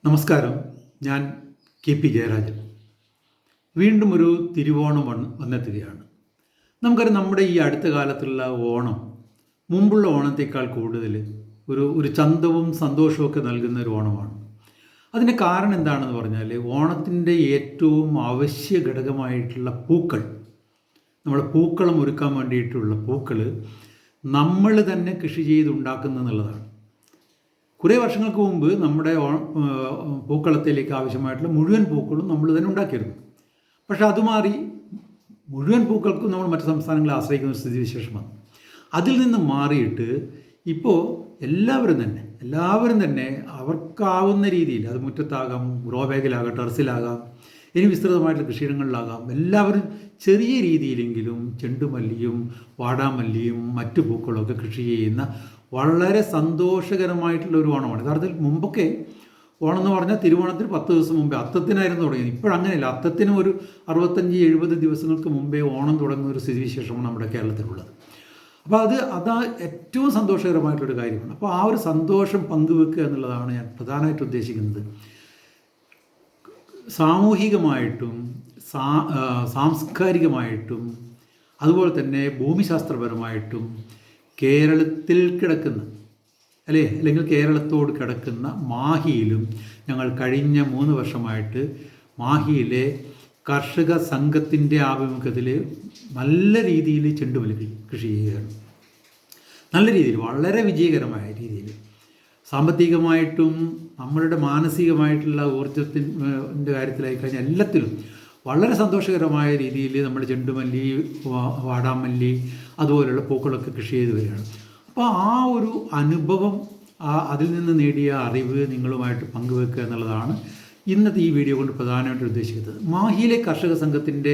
നമസ്കാരം. ഞാൻ കെ.പി. ജയരാജൻ. വീണ്ടും ഒരു തിരുവോണം വന്നെത്തുകയാണ്. നമുക്കറിയാം, നമ്മുടെ ഈ അടുത്ത കാലത്തുള്ള ഓണം മുമ്പുള്ള ഓണത്തേക്കാൾ കൂടുതൽ ഒരു ചന്തവും സന്തോഷമൊക്കെ നൽകുന്ന ഒരു ഓണമാണ്. അതിൻ്റെ കാരണം എന്താണെന്ന് പറഞ്ഞാൽ, ഓണത്തിൻ്റെ ഏറ്റവും അവശ്യ ഘടകമായിട്ടുള്ള പൂക്കൾ, നമ്മുടെ പൂക്കളം ഒരുക്കാൻ വേണ്ടിയിട്ടുള്ള പൂക്കൾ നമ്മൾ തന്നെ കൃഷി ചെയ്തുണ്ടാക്കുന്നു എന്നുള്ളതാണ്. കുറേ വർഷങ്ങൾക്ക് മുമ്പ് നമ്മുടെ പൂക്കളത്തിലേക്ക് ആവശ്യമായിട്ടുള്ള മുഴുവൻ പൂക്കളും നമ്മൾ തന്നെ ഉണ്ടാക്കിയിരുന്നു. പക്ഷെ അത് മാറി മുഴുവൻ പൂക്കൾക്കും നമ്മൾ മറ്റ് സംസ്ഥാനങ്ങളെ ആശ്രയിക്കുന്ന ഒരു സ്ഥിതിവിശേഷമാണ്. അതിൽ നിന്ന് മാറിയിട്ട് ഇപ്പോൾ എല്ലാവരും തന്നെ അവർക്കാവുന്ന രീതിയിൽ, അത് മുറ്റത്താകാം, ഗ്രോ ബാഗിലാകാം, ടെറസിലാകാം, ഇനി വിസ്തൃതമായിട്ടുള്ള കൃഷിയിടങ്ങളിലാകാം, എല്ലാവരും ചെറിയ രീതിയിലെങ്കിലും ചെണ്ടുമല്ലിയും വാടാമല്ലിയും മറ്റു പൂക്കളൊക്കെ കൃഷി ചെയ്യുന്ന വളരെ സന്തോഷകരമായിട്ടുള്ള ഒരു ഓണമാണ്. യഥാർത്ഥത്തിൽ മുമ്പൊക്കെ ഓണം എന്ന് പറഞ്ഞാൽ തിരുവോണത്തിന് 10 ദിവസം മുമ്പേ അത്തത്തിനായിരുന്നു തുടങ്ങിയത്. ഇപ്പോഴങ്ങനെയല്ല. അത്തത്തിന് ഒരു 65-70 ദിവസങ്ങൾക്ക് മുമ്പേ ഓണം തുടങ്ങുന്ന ഒരു സ്ഥിതിവിശേഷമാണ് നമ്മുടെ കേരളത്തിലുള്ളത്. അപ്പോൾ അതാ ഏറ്റവും സന്തോഷകരമായിട്ടൊരു കാര്യമാണ്. അപ്പോൾ ആ ഒരു സന്തോഷം പങ്കുവെക്കുക എന്നുള്ളതാണ് ഞാൻ പ്രധാനമായിട്ട് ഉദ്ദേശിക്കുന്നത്. സാമൂഹികമായിട്ടും സാംസ്കാരികമായിട്ടും അതുപോലെ തന്നെ ഭൂമിശാസ്ത്രപരമായിട്ടും കേരളത്തിൽ കിടക്കുന്ന അല്ലെങ്കിൽ കേരളത്തോട് കിടക്കുന്ന മാഹിയിലും ഞങ്ങൾ കഴിഞ്ഞ 3 വർഷമായിട്ട് മാഹിയിലെ കർഷക സംഘത്തിൻ്റെ ആഭിമുഖ്യത്തിൽ നല്ല രീതിയിൽ ചെണ്ടുമല്ലി കൃഷി ചെയ്യുകയാണ്. നല്ല രീതിയിൽ, വളരെ വിജയകരമായ രീതിയിൽ, സാമ്പത്തികമായിട്ടും നമ്മളുടെ മാനസികമായിട്ടുള്ള ഊർജത്തിൻ്റെ കാര്യത്തിലായി കഴിഞ്ഞാൽ എല്ലാത്തിലും വളരെ സന്തോഷകരമായ രീതിയിൽ നമ്മൾ ചെണ്ടുമല്ലി, വാടാമല്ലി അതുപോലെയുള്ള പൂക്കളൊക്കെ കൃഷി ചെയ്ത് വരികയാണ്. അപ്പോൾ ആ ഒരു അനുഭവം, അതിൽ നിന്ന് നേടിയ അറിവ് നിങ്ങളുമായിട്ട് പങ്കുവെക്കുക എന്നുള്ളതാണ് ഇന്നത്തെ ഈ വീഡിയോ കൊണ്ട് പ്രധാനമായിട്ട് ഉദ്ദേശിക്കുന്നത്. മാഹിയിലെ കർഷക സംഘത്തിൻ്റെ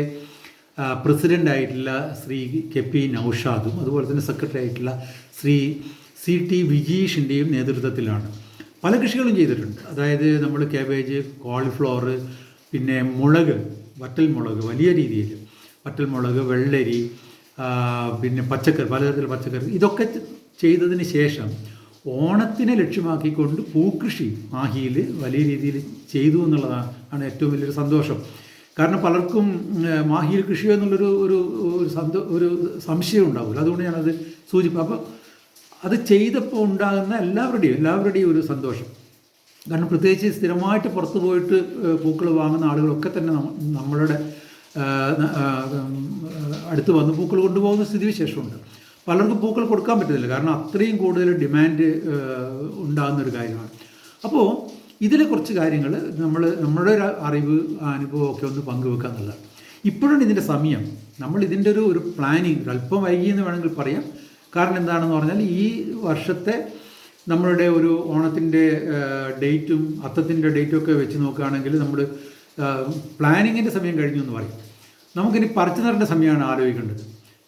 പ്രസിഡൻ്റായിട്ടുള്ള ശ്രീ കെ.പി. നൗഷാദും അതുപോലെ തന്നെ സെക്രട്ടറി ആയിട്ടുള്ള ശ്രീ C.T. വിജീഷിൻ്റെയും നേതൃത്വത്തിലാണ് പല കൃഷികളും ചെയ്തിട്ടുണ്ട്. അതായത് നമ്മൾ കാബേജ്, കോളിഫ്ലവർ, പിന്നെ മുളക്, വറ്റൽമുളക്, വലിയ രീതിയിൽ വറ്റൽമുളക്, വെള്ളരി, പിന്നെ പച്ചക്കറി, പലതരത്തിലുള്ള പച്ചക്കറി, ഇതൊക്കെ ചെയ്തതിന് ശേഷം ഓണത്തിനെ ലക്ഷ്യമാക്കിക്കൊണ്ട് പൂക്കൃഷി മാഹിയിൽ വലിയ രീതിയിൽ ചെയ്തു എന്നുള്ളതാണ് ഏറ്റവും വലിയൊരു സന്തോഷം. കാരണം പലർക്കും മാഹിയിൽ കൃഷി എന്നുള്ളൊരു ഒരു സംശയം ഉണ്ടാവില്ല. അതുകൊണ്ട് ഞാനത് സൂചിപ്പിക്കും. അപ്പോൾ അത് ചെയ്തപ്പോൾ ഉണ്ടാകുന്ന എല്ലാവരുടെയും ഒരു സന്തോഷം. കാരണം പ്രത്യേകിച്ച് സ്ഥിരമായിട്ട് പുറത്ത് പോയിട്ട് പൂക്കൾ വാങ്ങുന്ന ആളുകളൊക്കെ തന്നെ നമ്മളുടെ അടുത്ത് വന്ന് പൂക്കൾ കൊണ്ടുപോകുന്ന സ്ഥിതിവിശേഷമുണ്ട്. പലർക്കും പൂക്കൾ കൊടുക്കാൻ പറ്റുന്നില്ല, കാരണം അത്രയും കൂടുതൽ ഡിമാൻഡ് ഉണ്ടാകുന്നൊരു കാര്യമാണ്. അപ്പോൾ ഇതിലെ കുറച്ച് കാര്യങ്ങൾ നമ്മളുടെ ഒരു അറിവ്, അനുഭവമൊക്കെ ഒന്ന് പങ്കുവെക്കുക എന്നുള്ളത്. ഇപ്പോഴാണ് ഇതിൻ്റെ സമയം. നമ്മൾ ഇതിൻ്റെ ഒരു പ്ലാനിങ് അല്പം വൈകിയെന്ന് വേണമെങ്കിൽ പറയാം. കാരണം എന്താണെന്ന് പറഞ്ഞാൽ, ഈ വർഷത്തെ നമ്മളുടെ ഒരു ഓണത്തിൻ്റെ ഡേറ്റും അത്തത്തിൻ്റെ ഡേറ്റും ഒക്കെ വെച്ച് നോക്കുകയാണെങ്കിൽ നമ്മൾ പ്ലാനിങ്ങിൻ്റെ സമയം കഴിഞ്ഞു എന്ന് പറയും. നമുക്കിനി പറിച്ചു നടേണ്ട സമയമാണ് ആലോചിക്കേണ്ടത്.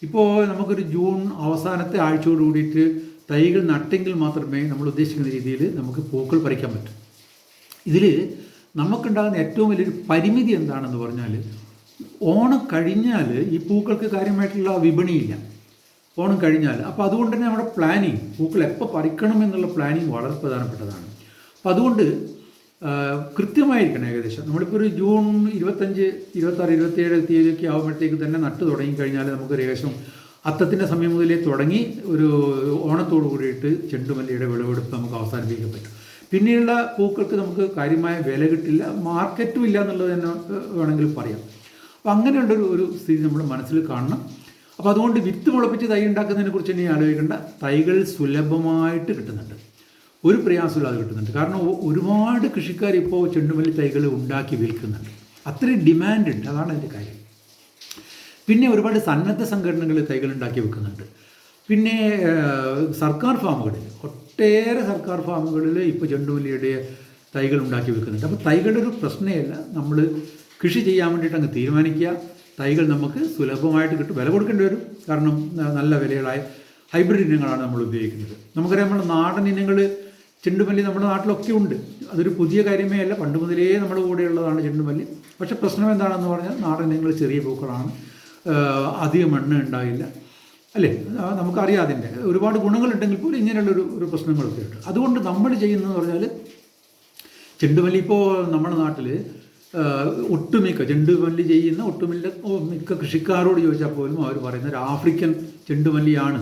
ഇപ്പോൾ നമുക്കൊരു ജൂൺ അവസാനത്തെ ആഴ്ചയോട് കൂടിയിട്ട് തൈകൾ നട്ടെങ്കിൽ മാത്രമേ നമ്മൾ ഉദ്ദേശിക്കുന്ന രീതിയിൽ നമുക്ക് പൂക്കൾ പറിക്കാൻ പറ്റൂ. ഇതിൽ നമുക്കുണ്ടാകുന്ന ഏറ്റവും വലിയൊരു പരിമിതി എന്താണെന്ന് പറഞ്ഞാൽ, ഓണം കഴിഞ്ഞാൽ ഈ പൂക്കൾക്ക് കാര്യമായിട്ടുള്ള വിപണിയില്ല. ഓണം കഴിഞ്ഞാൽ. അപ്പോൾ അതുകൊണ്ട് തന്നെ നമ്മുടെ പ്ലാനിങ്, പൂക്കൾ എപ്പോൾ പറിക്കണം എന്നുള്ള പ്ലാനിങ് വളരെ പ്രധാനപ്പെട്ടതാണ്. അപ്പോൾ അതുകൊണ്ട് കൃത്യമായിരിക്കണം. ഏകദേശം നമ്മളിപ്പോൾ ഒരു ജൂൺ 25, 26, 27 തീയതിയൊക്കെ ആകുമ്പോഴത്തേക്ക് തന്നെ നട്ട് തുടങ്ങിക്കഴിഞ്ഞാൽ നമുക്ക് ഏകദേശം അത്തത്തിൻ്റെ സമയം മുതലേ തുടങ്ങി ഒരു ഓണത്തോട് കൂടിയിട്ട് ചെണ്ടുമല്ലിയുടെ വിളവെടുപ്പ് നമുക്ക് അവസാനിപ്പിക്കാൻ പറ്റും. പിന്നെയുള്ള പൂക്കൾക്ക് നമുക്ക് കാര്യമായ വില കിട്ടില്ല, മാർക്കറ്റും ഇല്ല എന്നുള്ളത് തന്നെ വേണമെങ്കിൽ പറയാം. അപ്പോൾ അങ്ങനെയുള്ളൊരു സ്ഥിതി നമ്മൾ മനസ്സിൽ കാണണം. അപ്പോൾ അതുകൊണ്ട് വിത്ത് മുളപ്പിച്ച് തൈ ഉണ്ടാക്കുന്നതിനെ കുറിച്ച് ഇനി ആലോചിക്കേണ്ട. തൈകൾ സുലഭമായിട്ട് കിട്ടുന്നുണ്ട്, ഒരു പ്രയാസമില്ലാതെ കിട്ടുന്നുണ്ട്. കാരണം ഒരുപാട് കൃഷിക്കാർ ഇപ്പോൾ ചെണ്ടുമല്ലി തൈകൾ ഉണ്ടാക്കി വിൽക്കുന്നുണ്ട്. അത്രയും ഡിമാൻഡ് ഉണ്ട്, അതാണ് അതിൻ്റെ കാര്യം. പിന്നെ ഒരുപാട് സന്നദ്ധ സംഘടനകൾ തൈകൾ ഉണ്ടാക്കി വെക്കുന്നുണ്ട്. പിന്നെ സർക്കാർ ഫാമുകളിൽ, ഒട്ടേറെ സർക്കാർ ഫാമുകളിൽ ഇപ്പോൾ ചെണ്ടുമല്ലിയുടെ തൈകൾ ഉണ്ടാക്കി വെക്കുന്നുണ്ട്. അപ്പോൾ തൈകളുടെ ഒരു പ്രശ്നമല്ല. നമ്മൾ കൃഷി ചെയ്യാൻ വേണ്ടിയിട്ട് അങ്ങ് തീരുമാനിക്കുക. തൈകൾ നമുക്ക് സുലഭമായിട്ട് കിട്ടും. വില കൊടുക്കേണ്ടി വരും, കാരണം നല്ല വിലകളായ ഹൈബ്രിഡ് ഇനങ്ങളാണ് നമ്മൾ ഉപയോഗിക്കുന്നത്. നമുക്കറിയാം, നമ്മുടെ നാടൻ ഇനങ്ങൾ ചെണ്ടുമല്ലി നമ്മുടെ നാട്ടിലൊക്കെ ഉണ്ട്. അതൊരു പുതിയ കാര്യമേ അല്ല, പണ്ട് മുതലേ നമ്മുടെ കൂടെയുള്ളതാണ് ചെണ്ടുമല്ലി. പക്ഷേ പ്രശ്നം എന്താണെന്ന് പറഞ്ഞാൽ, നാടൻ ഇനങ്ങൾ ചെറിയ പൂക്കളാണ്, അധികം എണ്ണ ഉണ്ടാകില്ല, അല്ലേ? നമുക്കറിയാം അതിൻ്റെ ഒരുപാട് ഗുണങ്ങളുണ്ടെങ്കിൽ പോലും ഇങ്ങനെയുള്ളൊരു പ്രശ്നങ്ങളൊക്കെ ഉണ്ട്. അതുകൊണ്ട് നമ്മൾ ചെയ്യുന്നതെന്ന് പറഞ്ഞാൽ, ചെണ്ടുമല്ലി ഇപ്പോൾ നമ്മുടെ നാട്ടിൽ ഒട്ടുമിക്ക ചെണ്ടുമല്ലി ചെയ്യുന്ന മിക്ക കൃഷിക്കാരോട് ചോദിച്ചാൽ പോലും അവർ പറയുന്നത് ഒരു ആഫ്രിക്കൻ ചെണ്ടുമല്ലിയാണ്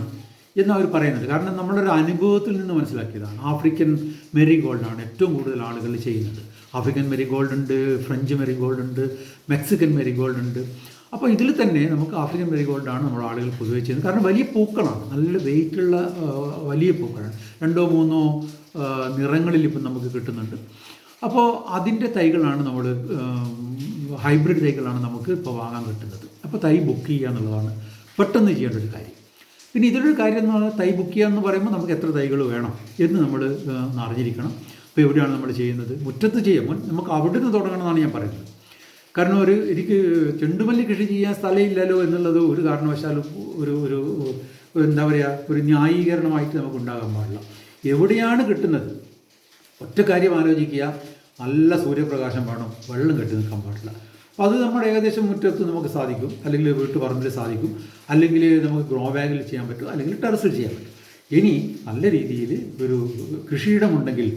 എന്ന് അവർ പറയുന്നുണ്ട്. കാരണം നമ്മളൊരു അനുഭവത്തിൽ നിന്ന് മനസ്സിലാക്കിയതാണ്. ആഫ്രിക്കൻ മെരിഗോൾഡാണ് ഏറ്റവും കൂടുതൽ ആളുകൾ ചെയ്യുന്നത്. ആഫ്രിക്കൻ മെരിഗോൾഡ് ഉണ്ട്, ഫ്രഞ്ച് മെരിഗോൾഡ് ഉണ്ട്, മെക്സിക്കൻ മെരിഗോൾഡ് ഉണ്ട്. അപ്പോൾ ഇതിൽ തന്നെ നമുക്ക് ആഫ്രിക്കൻ മെരിഗോൾഡാണ് നമ്മുടെ ആളുകൾ പൊതുവെ ചെയ്യുന്നത്. കാരണം വലിയ പൂക്കളാണ്, നല്ല വെയിറ്റുള്ള വലിയ പൂക്കളാണ്. 2-3 നിറങ്ങളിൽ ഇപ്പം നമുക്ക് കിട്ടുന്നുണ്ട്. അപ്പോൾ അതിൻ്റെ തൈകളാണ് നമ്മൾ ഹൈബ്രിഡ് തൈകളാണ് നമുക്ക് ഇപ്പോൾ വാങ്ങാൻ കിട്ടുന്നത്. അപ്പോൾ തൈ ബുക്ക് ചെയ്യുക എന്നുള്ളതാണ് പെട്ടെന്ന് ചെയ്യേണ്ട ഒരു കാര്യം. പിന്നെ ഇതിലൊരു കാര്യം എന്ന് പറഞ്ഞാൽ തൈ ബുക്ക് ചെയ്യുക എന്ന് പറയുമ്പോൾ നമുക്ക് എത്ര തൈകൾ വേണം എന്ന് നമ്മൾ അറിഞ്ഞിരിക്കണം. ഇപ്പോൾ എവിടെയാണ് നമ്മൾ ചെയ്യുന്നത്? മുറ്റത്ത് ചെയ്യുമ്പോൾ നമുക്ക് അവിടെ നിന്ന് തുടങ്ങണമെന്നാണ് ഞാൻ പറയുന്നത്. കാരണം എനിക്ക് ചെണ്ടുമല്ലി കൃഷി ചെയ്യാൻ സ്ഥലമില്ലല്ലോ എന്നുള്ളത് ഒരു കാരണവശാലും ഒരു എന്താ പറയുക, ഒരു ന്യായീകരണമായിട്ട് നമുക്ക് ഉണ്ടാകാൻ പാടില്ല. എവിടെയാണ് കിട്ടുന്നത്, ഒറ്റ കാര്യം ആലോചിക്കുക, നല്ല സൂര്യപ്രകാശം വേണം, വെള്ളം കെട്ടി നിൽക്കാൻ പാടില്ല. അപ്പോൾ അത് നമ്മുടെ ഏകദേശം മുറ്റത്ത് നമുക്ക് സാധിക്കും, അല്ലെങ്കിൽ വീട്ടുപറമ്പിൽ സാധിക്കും, അല്ലെങ്കിൽ നമുക്ക് ഗ്രോ ബാഗിൽ ചെയ്യാൻ പറ്റും, അല്ലെങ്കിൽ ടെറസിൽ ചെയ്യാൻ പറ്റും. ഇനി നല്ല രീതിയിൽ ഒരു കൃഷിയിടമുണ്ടെങ്കിൽ,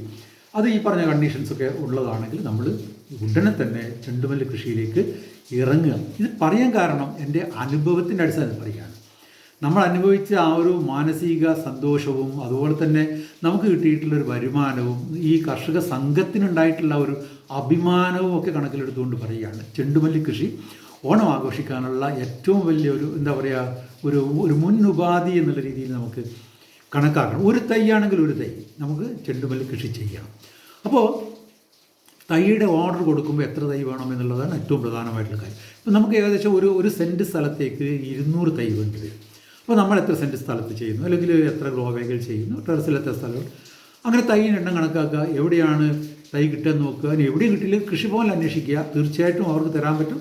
അത് ഈ പറഞ്ഞ കണ്ടീഷൻസൊക്കെ ഉള്ളതാണെങ്കിൽ നമ്മൾ ഉടനെ തന്നെ ചെണ്ടുമല്ലി കൃഷിയിലേക്ക് ഇറങ്ങുക. ഇത് പറയാൻ കാരണം എൻ്റെ അനുഭവത്തിൻ്റെ അടിസ്ഥാനത്തിൽ പറയുകയാണ്. നമ്മൾ അനുഭവിച്ച ആ ഒരു മാനസിക സന്തോഷവും അതുപോലെ തന്നെ നമുക്ക് കിട്ടിയിട്ടുള്ളൊരു വരുമാനവും ഈ കർഷക സംഘത്തിനുണ്ടായിട്ടുള്ള ഒരു അഭിമാനവും ഒക്കെ കണക്കിലെടുത്തുകൊണ്ട് പറയുകയാണ്. ചെണ്ടുമല്ലി കൃഷി ഓണം ആഘോഷിക്കാനുള്ള ഏറ്റവും വലിയൊരു എന്താ പറയുക, ഒരു മുൻ ഉപാധി എന്നുള്ള രീതിയിൽ നമുക്ക് കണക്കാക്കണം. ഒരു തൈയാണെങ്കിൽ ഒരു തൈ നമുക്ക് ചെണ്ടുമല്ലി കൃഷി ചെയ്യണം. അപ്പോൾ തൈയുടെ ഓർഡർ കൊടുക്കുമ്പോൾ എത്ര തൈ വേണം എന്നുള്ളതാണ് ഏറ്റവും പ്രധാനമായിട്ടുള്ള കാര്യം. ഇപ്പം നമുക്ക് ഏകദേശം ഒരു സെൻറ്റ് സ്ഥലത്തേക്ക് 200 തൈ വേണ്ടി വരും. അപ്പോൾ നമ്മൾ എത്ര സെൻറ്റ് സ്ഥലത്ത് ചെയ്യുന്നു, അല്ലെങ്കിൽ എത്ര ഗ്രോ ബാഗിൽ ചെയ്യുന്നു, ടെറസിൽ എത്ര സ്ഥലം, അങ്ങനെ തൈയിന് എണ്ണം കണക്കാക്കുക. എവിടെയാണ് തൈ കിട്ടുമെന്ന് നോക്കുക. ഇനി എവിടെയും കിട്ടിയില്ലെങ്കിൽ കൃഷിഭവനിൽ അന്വേഷിക്കുക, തീർച്ചയായിട്ടും അവർക്ക് തരാൻ പറ്റും.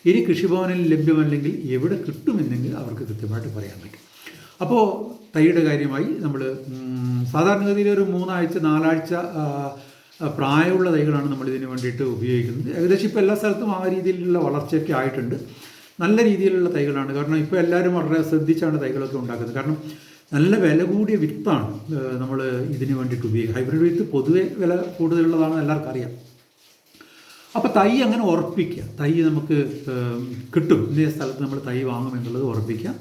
ഇനി കൃഷിഭവനിൽ ലഭ്യമല്ലെങ്കിൽ എവിടെ കിട്ടുമെന്നെങ്കിൽ അവർക്ക് കൃത്യമായിട്ട് പറയാൻ പറ്റും. അപ്പോൾ തൈയുടെ കാര്യമായി നമ്മൾ സാധാരണഗതിയിൽ ഒരു 3 ആഴ്ച 4 ആഴ്ച പ്രായമുള്ള തൈകളാണ് നമ്മൾ ഇതിന് വേണ്ടിയിട്ട് ഉപയോഗിക്കുന്നത്. ഏകദേശം ഇപ്പോൾ എല്ലാ സ്ഥലത്തും ആ രീതിയിലുള്ള വളർച്ചയൊക്കെ ആയിട്ടുണ്ട്. നല്ല രീതിയിലുള്ള തൈകളാണ്. കാരണം ഇപ്പോൾ എല്ലാവരും വളരെ ശ്രദ്ധിച്ചാണ് തൈകളൊക്കെ ഉണ്ടാക്കുന്നത്. കാരണം നല്ല വില കൂടിയ വിത്താണ് നമ്മൾ ഇതിന് വേണ്ടിയിട്ട് ഉപയോഗിക്കുക. ഹൈബ്രിഡ് വിത്ത് പൊതുവെ വില കൂടുതലുള്ളതാണ്, എല്ലാവർക്കും അറിയാം. അപ്പോൾ തൈ അങ്ങനെ ഉറപ്പിക്കുക, തൈ നമുക്ക് കിട്ടും, ഇന്നേ സ്ഥലത്ത് നമ്മൾ തൈ വാങ്ങുമെന്നുള്ളത് ഉറപ്പിക്കുക.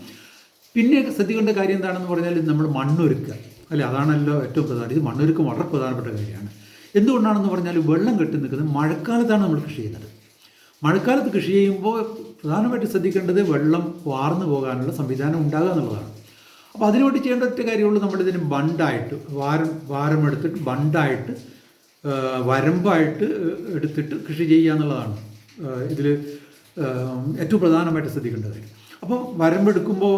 പിന്നെ ശ്രദ്ധിക്കേണ്ട കാര്യം എന്താണെന്ന് പറഞ്ഞാൽ നമ്മൾ മണ്ണൊരുക്കുക, അല്ലേ? അതാണല്ലോ ഏറ്റവും പ്രധാനം. ഇത് മണ്ണൊരുക്കം വളരെ പ്രധാനപ്പെട്ട കാര്യമാണ്. എന്തുകൊണ്ടാണെന്ന് പറഞ്ഞാൽ വെള്ളം കെട്ടി നിൽക്കുന്നത് മഴക്കാലത്താണ് നമ്മൾ കൃഷി ചെയ്യുന്നത്. മഴക്കാലത്ത് കൃഷി ചെയ്യുമ്പോൾ പ്രധാനമായിട്ട് ശ്രദ്ധിക്കേണ്ടത് വെള്ളം വാർന്നു പോകാനുള്ള സംവിധാനം ഉണ്ടാകുക എന്നുള്ളതാണ്. അപ്പോൾ അതിനുവേണ്ടി ചെയ്യേണ്ട ഒറ്റ കാര്യമുള്ളൂ, നമ്മളിതിന് ബണ്ടായിട്ട് വാരം എടുത്തിട്ട് ബണ്ടായിട്ട് വരമ്പായിട്ട് എടുത്തിട്ട് കൃഷി ചെയ്യുക എന്നുള്ളതാണ് ഇതിൽ ഏറ്റവും പ്രധാനമായിട്ട് ശ്രദ്ധിക്കേണ്ട കാര്യം. അപ്പോൾ വരമ്പെടുക്കുമ്പോൾ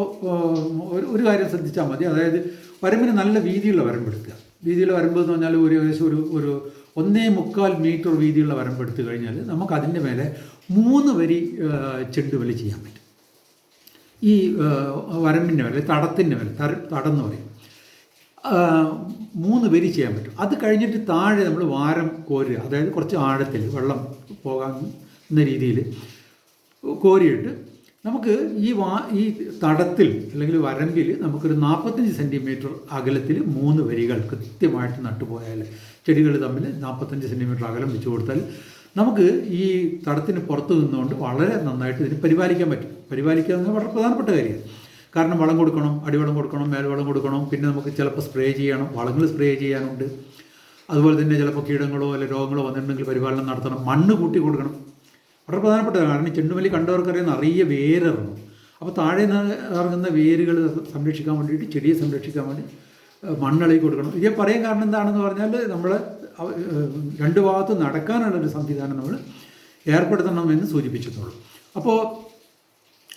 ഒരു കാര്യം ശ്രദ്ധിച്ചാൽ മതി. അതായത് വരമ്പിന് നല്ല വീതിയുള്ള വരമ്പെടുക്കുക. വീതിയുള്ള വരമ്പ് എന്ന് പറഞ്ഞാൽ ഏകദേശം ഒരു 1.25 മീറ്റർ വീതിയുള്ള വരമ്പെടുത്ത് കഴിഞ്ഞാൽ നമുക്ക് അതിൻ്റെ മേലെ 3 വരി ചെണ്ടുമല്ലി ചെയ്യാൻ പറ്റും. ഈ വരമ്പിൻ്റെ മേലെ, തടത്തിൻ്റെ മേലെ, തടം എന്ന് പറയും, 3 വരി ചെയ്യാൻ പറ്റും. അത് കഴിഞ്ഞിട്ട് താഴെ നമ്മൾ വാരം കോരുക, അതായത് കുറച്ച് ആഴത്തിൽ വെള്ളം പോകാവുന്ന രീതിയിൽ കോരിയിട്ട് നമുക്ക് ഈ തടത്തിൽ അല്ലെങ്കിൽ വരമ്പിൽ നമുക്കൊരു 45 സെൻറ്റിമീറ്റർ അകലത്തിൽ 3 വരികൾ കൃത്യമായിട്ട് നട്ടുപോയാൽ, ചെടികൾ തമ്മിൽ 45 സെൻറ്റിമീറ്റർ അകലം വെച്ച് കൊടുത്താൽ നമുക്ക് ഈ തടത്തിന് പുറത്ത് നിന്നുകൊണ്ട് വളരെ നന്നായിട്ട് ഇതിന് പരിപാലിക്കാൻ പറ്റും. പരിപാലിക്കുക എന്നത് വളരെ പ്രധാനപ്പെട്ട കാര്യമാണ്. കാരണം വളം കൊടുക്കണം, അടിവളം കൊടുക്കണം, മേൽവളം കൊടുക്കണം, പിന്നെ നമുക്ക് ചിലപ്പോൾ സ്പ്രേ ചെയ്യണം, വളങ്ങൾ സ്പ്രേ ചെയ്യാനുണ്ട്. അതുപോലെ തന്നെ ചിലപ്പോൾ കീടങ്ങളോ അല്ലെങ്കിൽ രോഗങ്ങളോ വന്നിട്ടുണ്ടെങ്കിൽ പരിപാലനം നടത്തണം, മണ്ണ് കൂട്ടി കൊടുക്കണം. വളരെ പ്രധാനപ്പെട്ടതാണ്. കാരണം ചെണ്ടുമല്ലി കണ്ടവർക്കറിയാം നിറയെ വേരിറങ്ങും. അപ്പോൾ താഴെ നിന്ന് ഇറങ്ങുന്ന വേരുകൾ സംരക്ഷിക്കാൻ വേണ്ടിയിട്ട്, ചെടിയെ സംരക്ഷിക്കാൻ വേണ്ടി മണ്ണിളക്കി കൊടുക്കണം. ഇത് പറയാൻ കാരണം എന്താണെന്ന് പറഞ്ഞാൽ നമ്മൾ 2 ഭാഗത്ത് നടക്കാനുള്ളൊരു സംവിധാനം നമ്മൾ ഏർപ്പെടുത്തണമെന്ന് സൂചിപ്പിച്ചിട്ടുള്ളൂ. അപ്പോൾ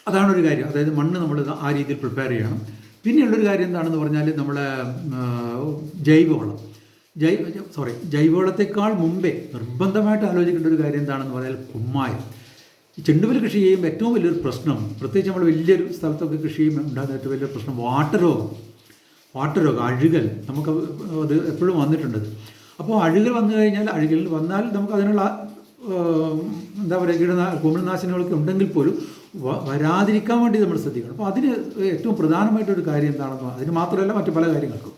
അതാണൊരു കാര്യം. അതായത് മണ്ണ് നമ്മൾ ആ രീതിയിൽ പ്രിപ്പയർ ചെയ്യണം. പിന്നെയുള്ളൊരു കാര്യം എന്താണെന്ന് പറഞ്ഞാൽ നമ്മളെ ജൈവവളം, ജൈവവളത്തെക്കാൾ മുമ്പേ നിർബന്ധമായിട്ട് ആലോചിക്കേണ്ട ഒരു കാര്യം എന്താണെന്ന് പറഞ്ഞാൽ കുമ്മായം. ഈ ചെണ്ടുമല്ലി കൃഷി ചെയ്യുമ്പോൾ ഏറ്റവും വലിയൊരു പ്രശ്നം, പ്രത്യേകിച്ച് നമ്മൾ വലിയൊരു സ്ഥലത്തൊക്കെ കൃഷി ചെയ്യുമ്പോൾ ഉണ്ടാകുന്ന ഏറ്റവും വലിയൊരു പ്രശ്നം വാട്ടരോഗം, അഴുകൽ. നമുക്ക് അത് എപ്പോഴും വന്നിട്ടുണ്ട്. അപ്പോൾ അഴുകൽ വന്നു കഴിഞ്ഞാൽ, അഴുകൽ വന്നാൽ നമുക്ക് അതിനുള്ള എന്താ പറയുക, കുമിൾനാശിനികളൊക്കെ ഉണ്ടെങ്കിൽ പോലും വരാതിരിക്കാൻ വേണ്ടി നമ്മൾ ശ്രദ്ധിക്കണം. അപ്പോൾ അതിന് ഏറ്റവും പ്രധാനമായിട്ടൊരു കാര്യം എന്താണെന്ന്, അതിന് മാത്രമല്ല മറ്റു പല കാര്യങ്ങൾക്കും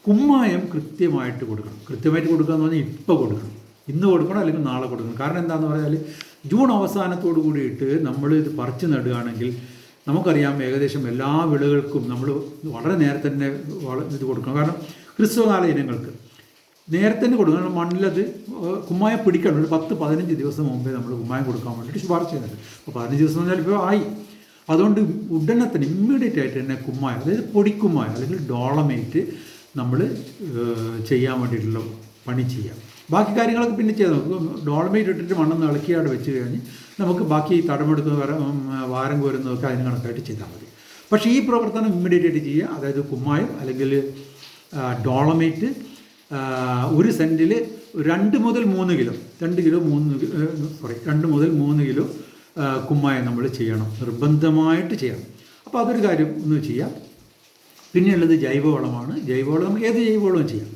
കുമ്മായം കൃത്യമായിട്ട് കൊടുക്കണം. കൃത്യമായിട്ട് കൊടുക്കുക എന്ന് പറഞ്ഞാൽ ഇപ്പോൾ കൊടുക്കണം. ഇന്ന് കൊടുക്കണം അല്ലെങ്കിൽ നാളെ കൊടുക്കണം. കാരണം എന്താണെന്ന് പറഞ്ഞാൽ ജൂൺ അവസാനത്തോടു കൂടിയിട്ട് നമ്മൾ ഇത് പറിച്ച് നടുകയാണെങ്കിൽ നമുക്കറിയാം ഏകദേശം എല്ലാ വിളകൾക്കും നമ്മൾ വളരെ നേരത്തെ തന്നെ ഇത് കൊടുക്കണം. കാരണം ഹ്രസ്വകാല ഇനങ്ങൾക്ക് നേരത്തെ തന്നെ കൊടുക്കണം. കാരണം മണ്ണിലത് കുമ്മായം പിടിക്കണം. ഒരു 10-15 ദിവസം മുമ്പേ നമ്മൾ കുമ്മായം കൊടുക്കാൻ വേണ്ടിയിട്ട് ശുപാർശ ചെയ്യുന്നുണ്ട്. അപ്പോൾ 15 ദിവസം എന്ന് പറഞ്ഞാൽ ഇപ്പോൾ ആയി. അതുകൊണ്ട് ഉടനെ തന്നെ ഇമ്മീഡിയറ്റ് ആയിട്ട് തന്നെ കുമ്മായം, അതായത് പൊടിക്കുമ്മായം അല്ലെങ്കിൽ ഡോളമേറ്റ് നമ്മൾ ചെയ്യാൻ വേണ്ടിയിട്ടുള്ള പണി ചെയ്യാം. ബാക്കി കാര്യങ്ങളൊക്കെ പിന്നെ ചെയ്യാം. നമുക്ക് ഡോളമേറ്റ് ഇട്ടിട്ട് മണ്ണൊന്ന് ഇളക്കി അവിടെ വെച്ച് കഴിഞ്ഞ് നമുക്ക് ബാക്കി തടമെടുക്കുന്ന വാരം കോരുന്നതൊക്കെ അതിന് കണക്കായിട്ട് ചെയ്താൽ മതി. പക്ഷേ ഈ പ്രവർത്തനം ഇമ്മീഡിയറ്റ് ആയിട്ട് ചെയ്യുക. അതായത് കുമ്മായം അല്ലെങ്കിൽ ഡോളമേറ്റ് 1 സെൻറ്റിൽ 2 മുതൽ 3 കിലോ 2 മുതൽ 3 കിലോ കുമ്മായം നമ്മൾ ചെയ്യണം, നിർബന്ധമായിട്ട് ചെയ്യണം. അപ്പോൾ അതൊരു കാര്യം ഒന്ന് ചെയ്യാം. പിന്നെയുള്ളത് ജൈവവളമാണ്. ജൈവവളം നമുക്ക് ഏത് ജൈവവളവും ചെയ്യാം.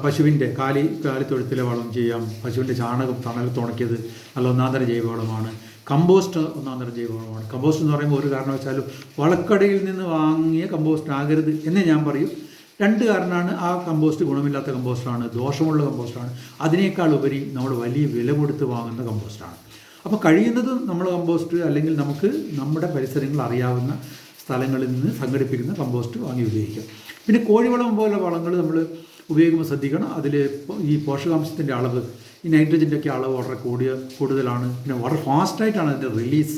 പശുവിൻ്റെ കാലിത്തൊഴുത്തിലെ വളം ചെയ്യാം. പശുവിൻ്റെ ചാണകം തണലത്തുണക്കിയത് നല്ല ഒന്നാന്തര ജൈവവളമാണ്. കമ്പോസ്റ്റ് ഒന്നാന്തര ജൈവവളമാണ്. കമ്പോസ്റ്റ് എന്ന് പറയുമ്പോൾ ഒരു കാരണവശാലും വളക്കടയിൽ നിന്ന് വാങ്ങിയ കമ്പോസ്റ്റ് ആകരുത് എന്നേ ഞാൻ പറയും. 2 കാരണമാണ്. ആ കമ്പോസ്റ്റ് ഗുണമില്ലാത്ത കമ്പോസ്റ്റാണ്, ദോഷമുള്ള കമ്പോസ്റ്റാണ്. അതിനേക്കാൾ ഉപരി നമ്മൾ വലിയ വില കൊടുത്ത് വാങ്ങുന്ന കമ്പോസ്റ്റാണ്. അപ്പോൾ കഴിയുന്നതും നമ്മൾ കമ്പോസ്റ്റ് അല്ലെങ്കിൽ നമുക്ക് നമ്മുടെ പരിസരങ്ങൾ അറിയാവുന്ന സ്ഥലങ്ങളിൽ നിന്ന് സംഘടിപ്പിക്കുന്ന കമ്പോസ്റ്റ് വാങ്ങി ഉപയോഗിക്കാം. പിന്നെ കോഴിവളം പോലെ വളങ്ങൾ നമ്മൾ ഉപയോഗിക്കുമ്പോൾ ശ്രദ്ധിക്കണം. അതിൽ ഈ പോഷകാംശത്തിൻ്റെ അളവ്, ഈ നൈട്രജൻ്റെ ഒക്കെ അളവ് വളരെ കൂടുതലാണ്. പിന്നെ വളരെ ഫാസ്റ്റായിട്ടാണ് അതിൻ്റെ റിലീസ്,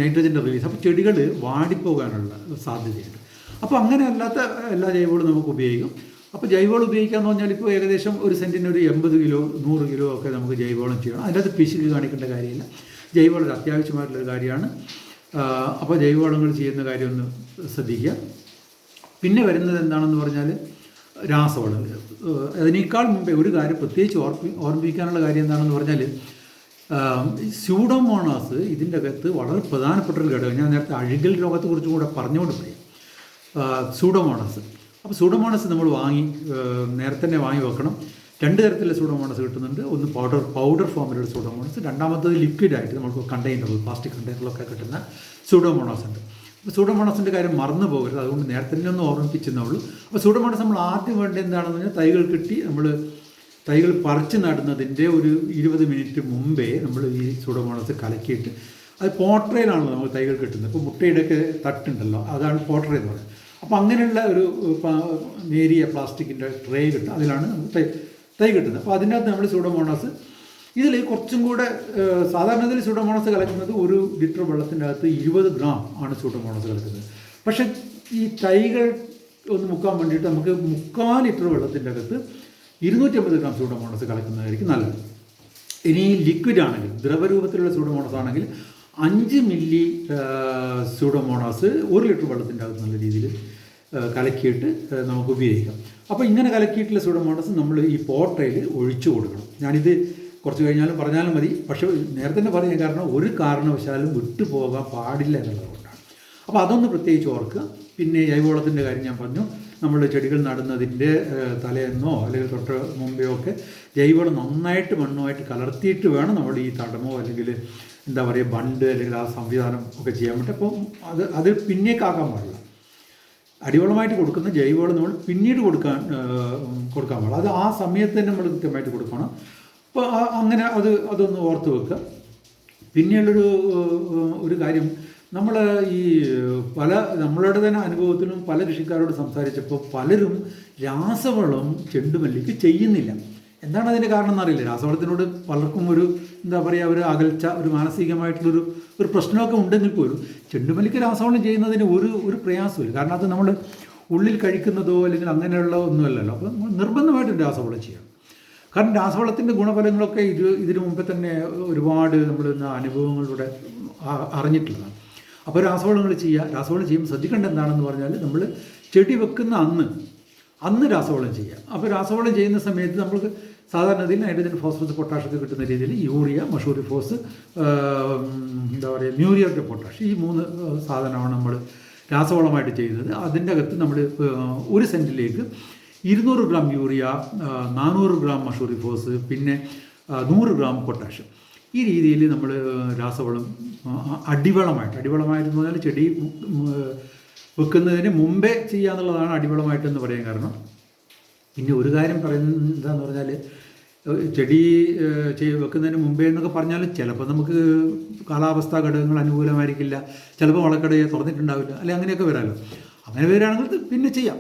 നൈട്രജൻ്റെ റിലീസ്. അപ്പോൾ ചെടികൾ വാടിപ്പോകാനുള്ള സാധ്യതയുണ്ട്. അപ്പോൾ അങ്ങനെ അല്ലാത്ത എല്ലാ ജൈവവളവും നമുക്ക് ഉപയോഗിക്കും. അപ്പോൾ ജൈവവളം ഉപയോഗിക്കാമെന്ന് പറഞ്ഞാൽ ഇപ്പോൾ ഏകദേശം 1 സെൻറ്റിന് ഒരു 80 കിലോ 100 കിലോ ഒക്കെ നമുക്ക് ജൈവവളം ചെയ്യണം. അതിൻ്റെ അത് പിശുക്ക് കാണിക്കേണ്ട കാര്യമില്ല. ജൈവവളം ഒരു അത്യാവശ്യമായിട്ടുള്ളൊരു കാര്യമാണ്. അപ്പോൾ ജൈവവളങ്ങൾ ചെയ്യുന്ന കാര്യം ഒന്ന് ശ്രദ്ധിക്കുക. പിന്നെ വരുന്നത് എന്താണെന്ന് പറഞ്ഞാൽ രാസവളം. അതിനേക്കാൾ മുമ്പേ ഒരു കാര്യം പ്രത്യേകിച്ച് ഓർമ്മിപ്പിക്കാനുള്ള കാര്യം എന്താണെന്ന് പറഞ്ഞാൽ സ്യൂഡോമോണാസ് ഇതിൻ്റെ അകത്ത് വളരെ പ്രധാനപ്പെട്ടൊരു ഘടകം. ഞാൻ നേരത്തെ അഴുകൽ രോഗത്തെക്കുറിച്ചും കൂടെ പറഞ്ഞുകൊണ്ട് പറയാം. സ്യൂഡോമോണാസ്. അപ്പോൾ സ്യൂഡോമോണാസ് നമ്മൾ നേരത്തെ തന്നെ വാങ്ങി വെക്കണം. 2 തരത്തിലുള്ള സ്യൂഡോമോണാസ് കിട്ടുന്നുണ്ട്. ഒന്ന് പൗഡർ ഫോമിലുള്ള സ്യൂഡോമോണാസ്, രണ്ടാമത്തത് ലിക്വിഡായിട്ട് നമുക്ക് കണ്ടെയ്നറുകൾ, പ്ലാസ്റ്റിക് കണ്ടെയ്നറിലൊക്കെ കിട്ടുന്ന സ്യൂഡോമോണാസ് ഉണ്ട്. അപ്പോൾ സ്യൂഡോമോണാസിൻ്റെ കാര്യം മറന്നു പോകരുത്. അതുകൊണ്ട് നേരത്തെ തന്നെ ഒന്ന് ഓർമ്മിപ്പിച്ചെന്നേ ഉള്ളൂ. അപ്പോൾ സ്യൂഡോമോണാസ് നമ്മൾ ആദ്യം വേണ്ടത് എന്താണെന്ന് പറഞ്ഞാൽ തൈകൾ കിട്ടി നമ്മൾ തൈകൾ പറിച്ച് നടുന്നതിൻ്റെ ഒരു 20 മിനിറ്റ് മുമ്പേ നമ്മൾ ഈ സ്യൂഡോമോണാസ് കലക്കിയിട്ട്, അത് പോട്രയിലാണല്ലോ നമ്മൾ തൈകൾ കിട്ടുന്നത്. ഇപ്പോൾ മുട്ടയുടെയൊക്കെ തട്ടുണ്ടല്ലോ, അതാണ് പോട്ര എന്ന് പറയുന്നത്. അപ്പോൾ അങ്ങനെയുള്ള ഒരു നേരിയ പ്ലാസ്റ്റിക്കിൻ്റെ ട്രേ കിട്ടും, അതിലാണ് നമുക്ക് തൈ കിട്ടുന്നത്. അപ്പോൾ അതിനകത്ത് നമ്മൾ സ്യൂഡോമോണാസ്, ഇതിൽ കുറച്ചും കൂടെ സാധാരണത്തിൽ സ്യൂഡോമോണാസ് കലക്കുന്നത് 1 ലിറ്റർ വെള്ളത്തിൻ്റെ അകത്ത് 20 ഗ്രാം ആണ് സ്യൂഡോമോണാസ് കലക്കുന്നത്. പക്ഷേ ഈ തൈകൾ ഒന്ന് മുക്കാൻ വേണ്ടിയിട്ട് നമുക്ക് 3/4 ലിറ്റർ വെള്ളത്തിൻ്റെ അകത്ത് 250 ഗ്രാം സ്യൂഡോമോണാസ് കലക്കുന്നതായിരിക്കും നല്ലത്. ഇനി ലിക്വിഡ് ആണെങ്കിൽ, ദ്രവരൂപത്തിലുള്ള സ്യൂഡോമോണാസ് ആണെങ്കിൽ 5 മില്ലി സ്യൂഡോമോണാസ് 1 ലിറ്റർ വെള്ളത്തിൻ്റെ അകത്ത് നല്ല രീതിയിൽ കലക്കിയിട്ട് നമുക്ക് ഉപയോഗിക്കാം. അപ്പോൾ ഇങ്ങനെ കലക്കിയിട്ടുള്ള സ്യൂഡോമോണാസ് നമ്മൾ ഈ പോട്രയിൽ ഒഴിച്ചു കൊടുക്കണം. ഞാനിത് കുറച്ച് കഴിഞ്ഞാലും പറഞ്ഞാലും മതി, പക്ഷേ നേരത്തെ തന്നെ പറയാൻ കാരണം ഒരു കാരണവശാലും വിട്ടുപോകാൻ പാടില്ല എന്നുള്ളതുകൊണ്ടാണ്. അപ്പോൾ അതൊന്ന് പ്രത്യേകിച്ച് ഓർക്കുക. പിന്നെ ജൈവവളത്തിൻ്റെ കാര്യം ഞാൻ പറഞ്ഞു. നമ്മൾ ചെടികൾ നടുന്നതിൻ്റെ തലേന്നോ അല്ലെങ്കിൽ തൊട്ട് മുമ്പെയോ ഒക്കെ ജൈവവളം നന്നായിട്ട് മണ്ണുമായിട്ട് കലർത്തിയിട്ട് വേണം നമ്മൾ ഈ തടമോ അല്ലെങ്കിൽ എന്താ പറയുക ബണ്ട് അല്ലെങ്കിൽ ആ സംവിധാനം ഒക്കെ ചെയ്യാൻ പറ്റും. അപ്പോൾ അത് പിന്നേക്കാക്കാൻ പാടില്ല. അടിവളമായിട്ട് കൊടുക്കുന്ന ജൈവവളം നമ്മൾ പിന്നീട് കൊടുക്കാൻ പാടില്ല. അത് ആ സമയത്ത് തന്നെ നമ്മൾ കൃത്യമായിട്ട് കൊടുക്കണം. അപ്പോൾ അങ്ങനെ അതൊന്ന് ഓർത്ത് വെക്കുക. പിന്നെയുള്ളൊരു കാര്യം, നമ്മൾ ഈ നമ്മളുടെ തന്നെ അനുഭവത്തിലും പല കൃഷിക്കാരോട് സംസാരിച്ചപ്പോൾ പലരും രാസവളം ചെണ്ടുമല്ലിക്ക് ചെയ്യുന്നില്ല. എന്താണ് അതിൻ്റെ കാരണം എന്നറിയില്ല. രാസവളത്തിനോട് പലർക്കും എന്താ പറയുക, ഒരു അകൽച്ച, ഒരു മാനസികമായിട്ടുള്ളൊരു പ്രശ്നമൊക്കെ ഉണ്ടെങ്കിൽ പോലും ചെണ്ടുമല്ലിക്ക് രാസവളം ചെയ്യുന്നതിന് ഒരു പ്രയാസമില്ല. കാരണം അത് നമ്മൾ ഉള്ളിൽ കഴിക്കുന്നതോ അല്ലെങ്കിൽ അങ്ങനെയുള്ള ഒന്നുമല്ലല്ലോ. അപ്പോൾ നിർബന്ധമായിട്ടും രാസവളം ചെയ്യണം. കാരണം രാസവളത്തിൻ്റെ ഗുണഫലങ്ങളൊക്കെ ഇതിനു മുമ്പേ തന്നെ ഒരുപാട് നമ്മൾ അനുഭവങ്ങളിലൂടെ അറിഞ്ഞിട്ടുള്ളതാണ്. അപ്പോൾ രാസവളങ്ങൾ രാസവളം ചെയ്യുമ്പോൾ ശ്രദ്ധിക്കേണ്ട എന്താണെന്ന് പറഞ്ഞാൽ നമ്മൾ ചെടി വെക്കുന്ന അന്ന് രാസവളം ചെയ്യുക. അപ്പോൾ രാസവളം ചെയ്യുന്ന സമയത്ത് നമുക്ക് സാധാരണ ഇതിൽ നൈട്രജൻ, ഫോസ്ഫറസ്, പൊട്ടാഷൊക്കെ കിട്ടുന്ന രീതിയിൽ യൂറിയ, മഷൂറിഫോസ്, എന്താ പറയുക മ്യൂരിയ ഓഫ് പൊട്ടാഷ്, ഈ 3 സാധനമാണ് നമ്മൾ രാസവളമായിട്ട് ചെയ്യുന്നത്. അതിൻ്റെ അകത്ത് നമ്മൾ 1 സെൻറ്റിലേക്ക് 200 ഗ്രാം യൂറിയ, 400 ഗ്രാം മഷൂറിഫോസ്, പിന്നെ 100 ഗ്രാം പൊട്ടാഷ്, ഈ രീതിയിൽ നമ്മൾ രാസവളം അടിവളമായിട്ട് പറഞ്ഞാൽ ചെടി വെക്കുന്നതിന് മുമ്പേ ചെയ്യാന്നുള്ളതാണ് അടിവളമായിട്ടെന്ന് പറയാൻ കാരണം. പിന്നെ ഒരു കാര്യം പറയുന്നത് എന്താണെന്ന് പറഞ്ഞാൽ ചെടി വെക്കുന്നതിന് മുമ്പേ എന്നൊക്കെ പറഞ്ഞാലും ചിലപ്പോൾ നമുക്ക് കാലാവസ്ഥാ ഘടകങ്ങൾ അനുകൂലമായിരിക്കില്ല, ചിലപ്പോൾ വളക്കടയെ തുറന്നിട്ടുണ്ടാവില്ല, അല്ലെ അങ്ങനെയൊക്കെ വരാമല്ലോ. അങ്ങനെ വരികയാണെങ്കിൽ പിന്നെ ചെയ്യാം.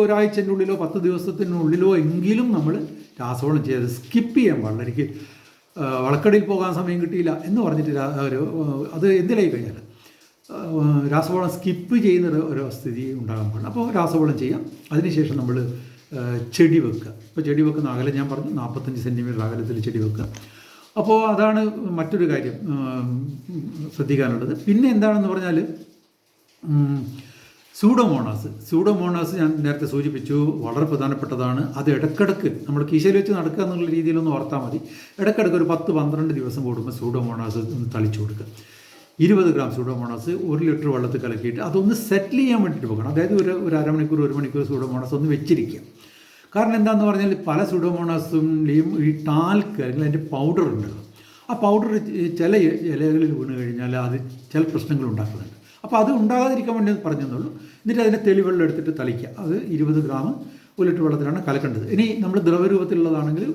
ഒരാഴ്ചൻ്റെ ഉള്ളിലോ 10 ദിവസത്തിനുള്ളിലോ എങ്കിലും നമ്മൾ രാസവളം ചെയ്ത് സ്കിപ്പ് ചെയ്യാൻ പാടില്ല. എനിക്ക് വളക്കടയിൽ പോകാൻ സമയം കിട്ടിയില്ല എന്ന് പറഞ്ഞിട്ട് അത് എന്തിലായി കഴിഞ്ഞാൽ രാസവളം സ്കിപ്പ് ചെയ്യുന്ന ഒരു സ്ഥിതി ഉണ്ടാകാൻ പാടില്ല. അപ്പോൾ രാസവളം ചെയ്യാം. അതിനുശേഷം നമ്മൾ ചെടി വെക്കുക. ഇപ്പോൾ ചെടി വെക്കുന്ന അകലം ഞാൻ പറഞ്ഞു 45 സെൻറ്റിമീറ്റർ അകലത്തിൽ ചെടി വെക്കുക. അപ്പോൾ അതാണ് മറ്റൊരു കാര്യം ശ്രദ്ധിക്കാനുള്ളത്. പിന്നെ എന്താണെന്ന് പറഞ്ഞാൽ സ്യൂഡോമോണാസ് ഞാൻ നേരത്തെ സൂചിപ്പിച്ചു, വളരെ പ്രധാനപ്പെട്ടതാണ്. അത് ഇടയ്ക്കിടയ്ക്ക് നമ്മൾ കീശയിൽ വെച്ച് നടക്കുക എന്നുള്ള രീതിയിലൊന്ന് ഓർത്താൽ മതി. ഇടയ്ക്കിടയ്ക്ക് ഒരു 10-12 ദിവസം കൂടുമ്പോൾ സ്യൂഡോമോണാസ് ഒന്ന് തളിച്ചു കൊടുക്കുക. 20 ഗ്രാം സ്യൂഡോമോണാസ് 1 ലിറ്റർ വെള്ളത്തിൽ കലക്കിയിട്ട് അതൊന്ന് സെറ്റിൽ ചെയ്യാൻ വേണ്ടിയിട്ട് വെക്കണം. അതായത് ഒരു അരമണിക്കൂർ 1 മണിക്കൂർ സ്യൂഡോമോണാസ് ഒന്ന് വെച്ചിരിക്കുക. കാരണം എന്താണെന്ന് പറഞ്ഞാൽ പല സ്യൂഡോമോണാസിൻ്റെയും ഈ ടാൽക്ക് അല്ലെങ്കിൽ അതിൻ്റെ പൗഡർ ഉണ്ടല്ലോ, ആ പൗഡർ ചില ഇലകളിൽ വീണ് കഴിഞ്ഞാൽ അത് ചില പ്രശ്നങ്ങൾ ഉണ്ടാക്കുന്നുണ്ട്. അപ്പോൾ അത് ഉണ്ടാകാതിരിക്കാൻ വേണ്ടി പറഞ്ഞെന്നുള്ളൂ. എന്നിട്ട് അതിനെ തെളിവെള്ളം എടുത്തിട്ട് തളിക്കുക. അത് 20 ഗ്രാം 1 ലിറ്റർ വെള്ളത്തിലാണ് കലക്കേണ്ടത്. ഇനി നമ്മൾ ദ്രവരൂപത്തിലുള്ളതാണെങ്കിൽ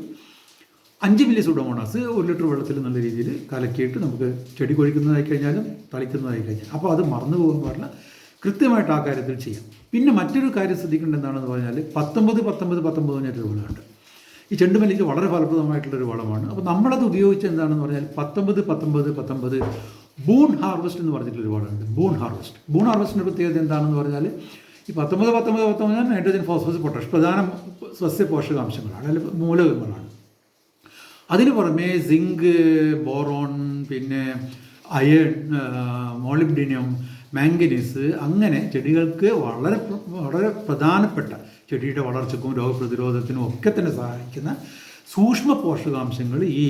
5 മില്ലി സ്യൂഡോമോണാസ് 1 ലിറ്റർ വെള്ളത്തിൽ നല്ല രീതിയിൽ കലക്കിയിട്ട് നമുക്ക് ചെടി കൊഴിക്കുന്നതായി കഴിഞ്ഞാലും തളിക്കുന്നതായി കഴിഞ്ഞാൽ, അപ്പോൾ അത് മറന്നു പോകാൻ പാടില്ല. കൃത്യമായിട്ട് ആ കാര്യത്തിൽ ചെയ്യാം. പിന്നെ മറ്റൊരു കാര്യം ശ്രദ്ധിക്കേണ്ടത് എന്താണെന്ന് പറഞ്ഞാൽ 19-19-19 എന്നൊരു വളമുണ്ട്. ഈ ചെണ്ടുമല്ലിക്ക് വളരെ ഫലപ്രദമായിട്ടുള്ളൊരു വളമാണ്. അപ്പോൾ നമ്മളത് ഉപയോഗിച്ച് എന്താണെന്ന് പറഞ്ഞാൽ 19-19-19 ബൂൺ ഹാർവെസ്റ്റ് എന്ന് പറഞ്ഞിട്ടുള്ളൊരു വളമുണ്ട്. ബൂൺ ഹാർവെസ്റ്റിൻ്റെ പ്രത്യേകത എന്താണെന്ന് പറഞ്ഞാൽ ഈ 19-19-19 നൈട്രജൻ, ഫോസ്ഫറസ്, പൊട്ടാഷ് പ്രധാന സസ്യ പോഷകാംശങ്ങളാണ്, അല്ലെങ്കിൽ മൂലകങ്ങളാണ്. അതിന് പുറമെ സിങ്ക്, ബോറോൺ, പിന്നെ അയൺ, മോളിബ്ഡിനം, മാംഗനീസ്, അങ്ങനെ ചെടികൾക്ക് വളരെ വളരെ പ്രധാനപ്പെട്ട ചെടിയുടെ വളർച്ചയ്ക്കും രോഗപ്രതിരോധത്തിനും ഒക്കെ തന്നെ സഹായിക്കുന്ന സൂക്ഷ്മ പോഷകാംശങ്ങൾ ഈ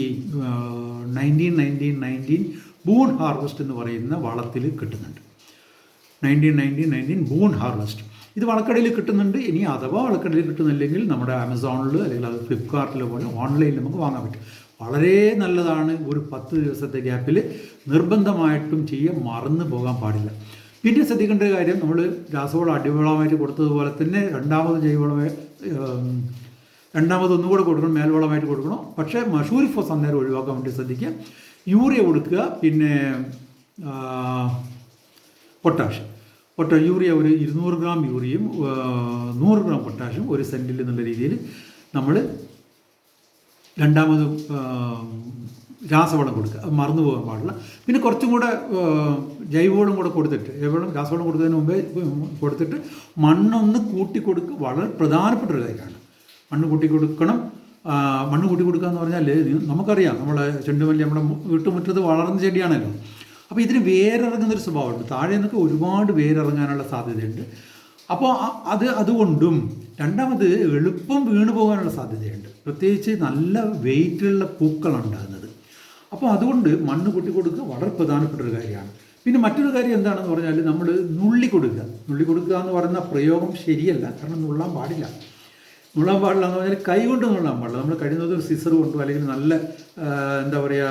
19-19-19 ബൂൺ ഹാർവെസ്റ്റ് എന്ന് പറയുന്ന വളത്തിൽ കിട്ടുന്നുണ്ട്. 19-19-19 ബൂൺ ഹാർവെസ്റ്റ് ഇത് വളക്കടയിൽ കിട്ടുന്നുണ്ട്. ഇനി അഥവാ വളക്കടയിൽ കിട്ടുന്നില്ലെങ്കിൽ നമ്മുടെ ആമസോണിൽ അല്ലെങ്കിൽ അത് ഫ്ലിപ്കാർട്ടിൽ പോലെ ഓൺലൈനിൽ നമുക്ക് വാങ്ങാൻ പറ്റും. വളരെ നല്ലതാണ്. ഒരു 10 ദിവസത്തെ ഗ്യാപ്പിൽ നിർബന്ധമായിട്ടും ചെയ്യാൻ മറന്നു പോകാൻ പാടില്ല. പിന്നെ ശ്രദ്ധിക്കേണ്ട കാര്യം, നമ്മൾ രാസവളം അടിവളമായിട്ട് കൊടുത്തതുപോലെ തന്നെ രണ്ടാമതൊന്നുകൂടെ കൊടുക്കണം, മേൽവളമായിട്ട് കൊടുക്കണം. പക്ഷേ മഷൂരിഫോസ് അന്നേരം ഒഴിവാക്കാൻ വേണ്ടി ശ്രദ്ധിക്കുക. യൂറിയ കൊടുക്കുക. പിന്നെ യൂറിയ ഒരു 200 ഗ്രാം യൂറിയയും 100 ഗ്രാം പൊട്ടാഷും 1 സെൻറ്റിൽ എന്നുള്ള രീതിയിൽ നമ്മൾ രണ്ടാമത് രാസവളം കൊടുക്കുക. അത് മറന്നു പോകാൻ പാടില്ല. പിന്നെ കുറച്ചും കൂടെ ജൈവവളം കൂടെ കൊടുത്തിട്ട്, രാസവളം കൊടുത്തതിന് മുമ്പേ കൊടുത്തിട്ട് മണ്ണൊന്ന് കൂട്ടിക്കൊടുക്കുക. വളരെ പ്രധാനപ്പെട്ട ഒരു കാര്യമാണ് മണ്ണ് കൂട്ടിക്കൊടുക്കണം. മണ്ണ് കൂട്ടിക്കൊടുക്കുക എന്ന് പറഞ്ഞാൽ നമുക്കറിയാം, നമ്മളെ ചെണ്ടുമല്ലി നമ്മുടെ വീട്ടുമുറ്റത്ത് വളർന്ന ചെടിയാണല്ലോ. അപ്പോൾ ഇതിന് വേരിറങ്ങുന്നൊരു സ്വഭാവമുണ്ട്. താഴെ നിന്നൊക്കെ ഒരുപാട് വേരിറങ്ങാനുള്ള സാധ്യതയുണ്ട്. അപ്പോൾ അതുകൊണ്ടും രണ്ടാമത് എളുപ്പം വീണു പോകാനുള്ള സാധ്യതയുണ്ട്, പ്രത്യേകിച്ച് നല്ല വെയിറ്റുള്ള പൂക്കളുണ്ടാകുന്നത്. അപ്പോൾ അതുകൊണ്ട് മണ്ണ് കൂട്ടിക്കൊടുക്കുക വളരെ പ്രധാനപ്പെട്ട ഒരു കാര്യമാണ്. പിന്നെ മറ്റൊരു കാര്യം എന്താണെന്ന് പറഞ്ഞാൽ നമ്മൾ നുള്ളി കൊടുക്കുക എന്ന് പറയുന്ന പ്രയോഗം ശരിയല്ല. കാരണം നുള്ളാൻ പാടില്ല എന്ന് പറഞ്ഞാൽ കൈ കൊണ്ട് നുള്ളാൻ പാടില്ല. നമ്മൾ കഴിയുന്നത് സിസർ കൊണ്ടോ അല്ലെങ്കിൽ നല്ല എന്താ പറയുക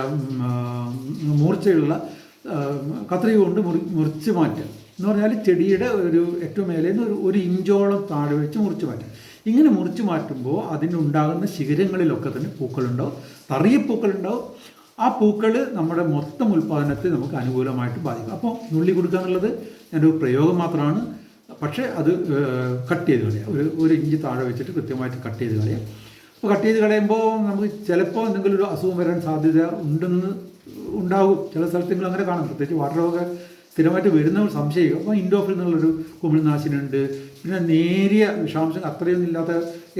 മൂർച്ചയുള്ള കത്രിക കൊണ്ട് മുറിച്ച് മാറ്റുക എന്ന് പറഞ്ഞാൽ ചെടിയുടെ ഏറ്റവും മേലെ നിന്ന് 1 ഇഞ്ചോളം താഴെ വെച്ച് മുറിച്ച് മാറ്റുക. ഇങ്ങനെ മുറിച്ച് മാറ്റുമ്പോൾ അതിനുണ്ടാകുന്ന ശിഖരങ്ങളിലൊക്കെ തന്നെ പൂക്കളുണ്ടാവും, തറിയ പൂക്കളുണ്ടാവും. ആ പൂക്കൾ നമ്മുടെ മൊത്തം ഉൽപ്പാദനത്തെ നമുക്ക് അനുകൂലമായിട്ട് ബാധിക്കും. അപ്പോൾ നുള്ളി കൊടുക്കുക എന്നുള്ളത് ഞാനൊരു പ്രയോഗം മാത്രമാണ്. പക്ഷേ അത് കട്ട് ചെയ്ത് കളയാം. 1 ഇഞ്ച് താഴെ വെച്ചിട്ട് കൃത്യമായിട്ട് കട്ട് ചെയ്ത് കളയാം. അപ്പോൾ കട്ട് ചെയ്ത് കളയുമ്പോൾ നമുക്ക് ചിലപ്പോൾ എന്തെങ്കിലും ഒരു അസുഖം വരാൻ സാധ്യത ഉണ്ടാകും. ചില സ്ഥലത്തെങ്കിലും അങ്ങനെ കാണാം. പ്രത്യേകിച്ച് വാട്ടറൊക്കെ സ്ഥിരമായിട്ട് വരുന്ന സംശയിക്കും. അപ്പോൾ ഇൻഡോഫിൽ എന്നുള്ളൊരു കുമിൾനാശിനിയുണ്ട്. പിന്നെ നേരിയ വിഷാംശം അത്രയൊന്നും ഇല്ലാത്ത